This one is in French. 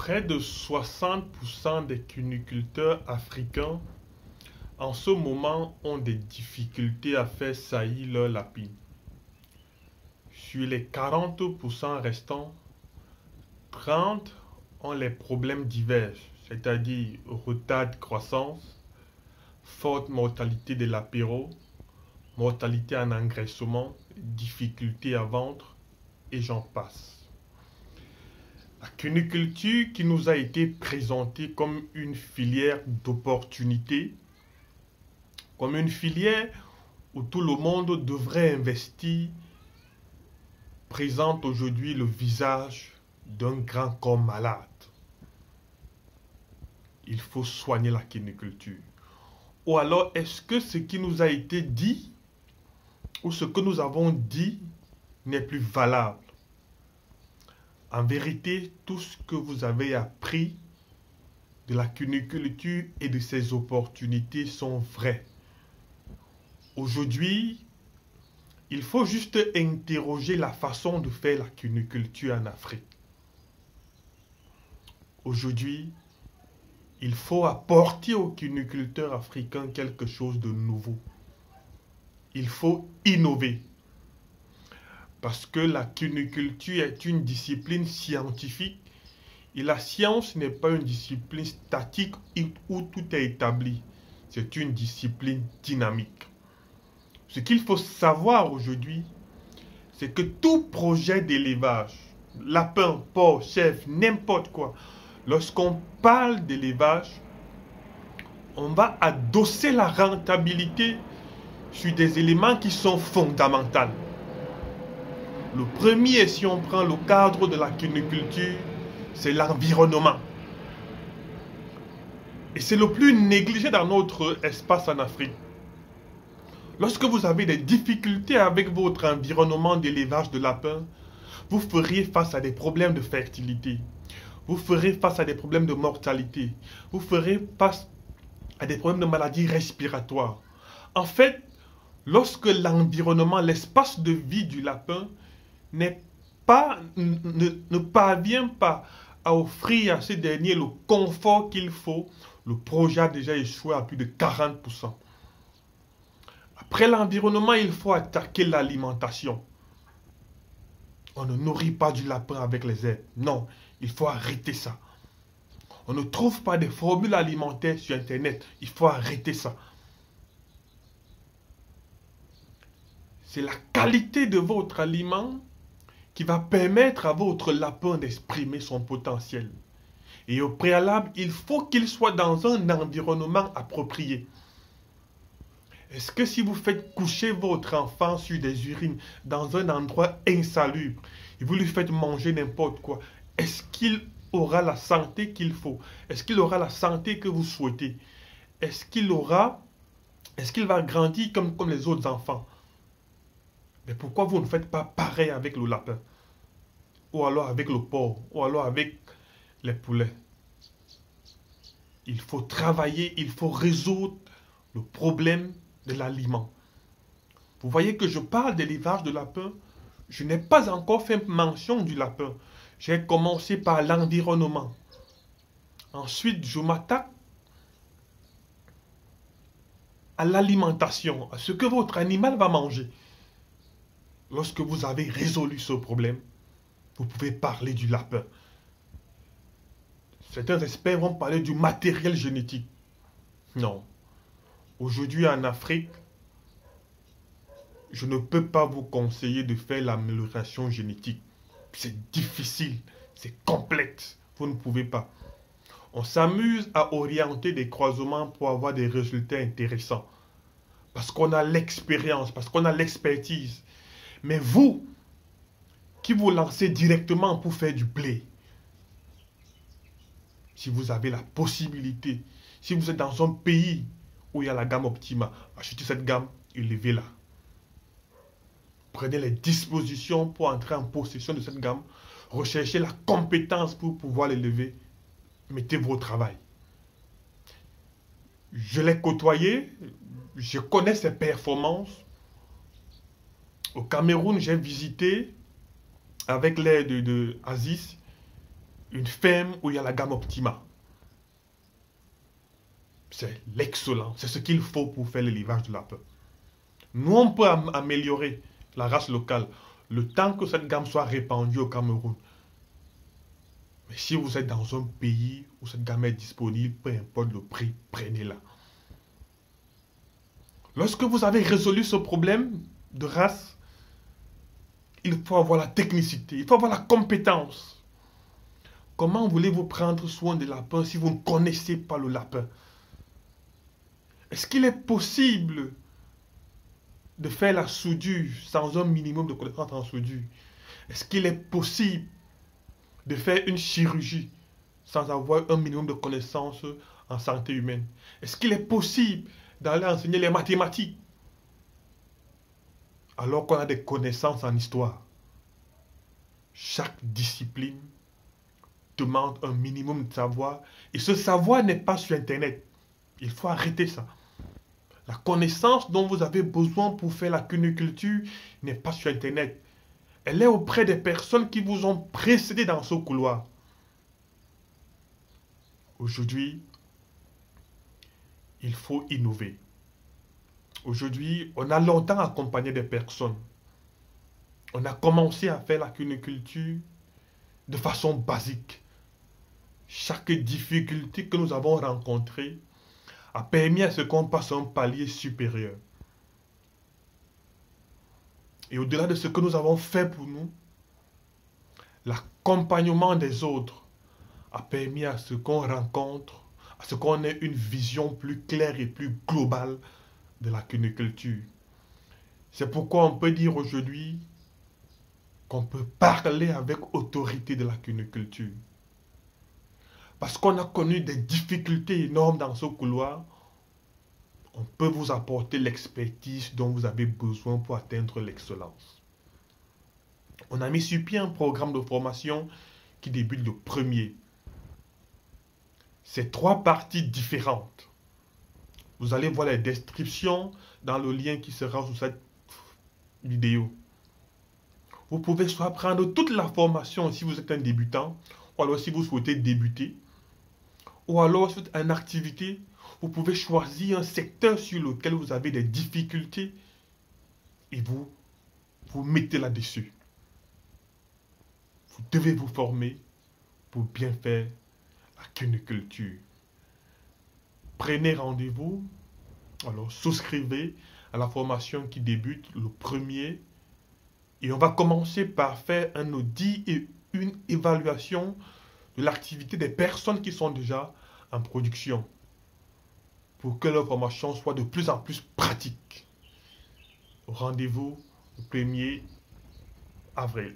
Près de 60% des cuniculteurs africains en ce moment ont des difficultés à faire saillir leur lapine. Sur les 40% restants, 30 ont les problèmes divers, c'est-à-dire retard de croissance, forte mortalité des lapéraux, mortalité en engraissement, difficulté à vendre, et j'en passe. La cuniculture qui nous a été présentée comme une filière d'opportunités, comme une filière où tout le monde devrait investir, présente aujourd'hui le visage d'un grand corps malade. Il faut soigner la cuniculture. Ou alors, est-ce que ce qui nous a été dit, ou ce que nous avons dit, n'est plus valable? En vérité, tout ce que vous avez appris de la cuniculture et de ses opportunités sont vrais. Aujourd'hui, il faut juste interroger la façon de faire la cuniculture en Afrique. Aujourd'hui, il faut apporter aux cuniculteurs africains quelque chose de nouveau. Il faut innover. Parce que la cuniculture est une discipline scientifique et la science n'est pas une discipline statique où tout est établi. C'est une discipline dynamique. Ce qu'il faut savoir aujourd'hui, c'est que tout projet d'élevage, lapin, porc, chèvre, n'importe quoi, lorsqu'on parle d'élevage, on va adosser la rentabilité sur des éléments qui sont fondamentaux. Le premier, si on prend le cadre de la cuniculture, c'est l'environnement. Et c'est le plus négligé dans notre espace en Afrique. Lorsque vous avez des difficultés avec votre environnement d'élevage de lapins, vous ferez face à des problèmes de fertilité. Vous ferez face à des problèmes de mortalité. Vous ferez face à des problèmes de maladies respiratoires. En fait, lorsque l'environnement, l'espace de vie du lapin ne parvient pas à offrir à ces derniers le confort qu'il faut, le projet a déjà échoué à plus de 40%. Après l'environnement, il faut attaquer l'alimentation. On ne nourrit pas du lapin avec les herbes. Non, il faut arrêter ça. On ne trouve pas des formules alimentaires sur Internet. Il faut arrêter ça. C'est la qualité de votre aliment qui va permettre à votre lapin d'exprimer son potentiel. Et au préalable, il faut qu'il soit dans un environnement approprié. Est-ce que si vous faites coucher votre enfant sur des urines dans un endroit insalubre et vous lui faites manger n'importe quoi, est-ce qu'il aura la santé qu'il faut? Est-ce qu'il aura la santé que vous souhaitez? Est-ce qu'il va grandir comme les autres enfants? Mais pourquoi vous ne faites pas pareil avec le lapin? Ou alors avec le porc? Ou alors avec les poulets? Il faut travailler, il faut résoudre le problème de l'aliment. Vous voyez que je parle d'élevage de lapin. Je n'ai pas encore fait mention du lapin. J'ai commencé par l'environnement. Ensuite, je m'attaque à l'alimentation, à ce que votre animal va manger. Lorsque vous avez résolu ce problème, vous pouvez parler du lapin. Certains experts vont parler du matériel génétique. Non. Aujourd'hui en Afrique, je ne peux pas vous conseiller de faire l'amélioration génétique. C'est difficile, c'est complexe. Vous ne pouvez pas. On s'amuse à orienter des croisements pour avoir des résultats intéressants. Parce qu'on a l'expérience, parce qu'on a l'expertise. Mais vous, qui vous lancez directement pour faire du blé, si vous avez la possibilité, si vous êtes dans un pays où il y a la gamme Optima, achetez cette gamme, élevez-la. Prenez les dispositions pour entrer en possession de cette gamme, recherchez la compétence pour pouvoir l'élever, mettez-vous au travail. Je l'ai côtoyé, je connais ses performances. Au Cameroun, j'ai visité avec l'aide de Aziz. une ferme où il y a la gamme Optima. C'est l'excellence. C'est ce qu'il faut pour faire l'élevage de lapin. Nous, on peut améliorer la race locale le temps que cette gamme soit répandue au Cameroun. Mais si vous êtes dans un pays où cette gamme est disponible, peu importe le prix, prenez-la. Lorsque vous avez résolu ce problème de race, il faut avoir la technicité, il faut avoir la compétence. Comment voulez-vous prendre soin des lapins si vous ne connaissez pas le lapin? Est-ce qu'il est possible de faire la soudure sans un minimum de connaissances en soudure? Est-ce qu'il est possible de faire une chirurgie sans avoir un minimum de connaissances en santé humaine? Est-ce qu'il est possible d'aller enseigner les mathématiques alors qu'on a des connaissances en histoire? Chaque discipline demande un minimum de savoir et ce savoir n'est pas sur Internet. Il faut arrêter ça. La connaissance dont vous avez besoin pour faire la cuniculture n'est pas sur Internet. Elle est auprès des personnes qui vous ont précédé dans ce couloir. Aujourd'hui, il faut innover. Aujourd'hui, on a longtemps accompagné des personnes. On a commencé à faire la cuniculture de façon basique. Chaque difficulté que nous avons rencontrée a permis à ce qu'on passe un palier supérieur. Et au-delà de ce que nous avons fait pour nous, l'accompagnement des autres a permis à ce qu'on rencontre, à ce qu'on ait une vision plus claire et plus globale de la cuniculture. C'est pourquoi on peut dire aujourd'hui qu'on peut parler avec autorité de la cuniculture. Parce qu'on a connu des difficultés énormes dans ce couloir, on peut vous apporter l'expertise dont vous avez besoin pour atteindre l'excellence. On a mis sur pied un programme de formation qui débute le 1er. C'est 3 parties différentes. Vous allez voir les descriptions dans le lien qui sera sous cette vidéo. Vous pouvez soit prendre toute la formation si vous êtes un débutant, ou alors si vous souhaitez débuter, ou alors si vous êtes en activité, vous pouvez choisir un secteur sur lequel vous avez des difficultés et vous mettez là-dessus. Vous devez vous former pour bien faire la cuniculture. Prenez rendez-vous, alors souscrivez à la formation qui débute le 1er et on va commencer par faire un audit et une évaluation de l'activité des personnes qui sont déjà en production pour que leur formation soit de plus en plus pratique. Rendez-vous le 1er avril.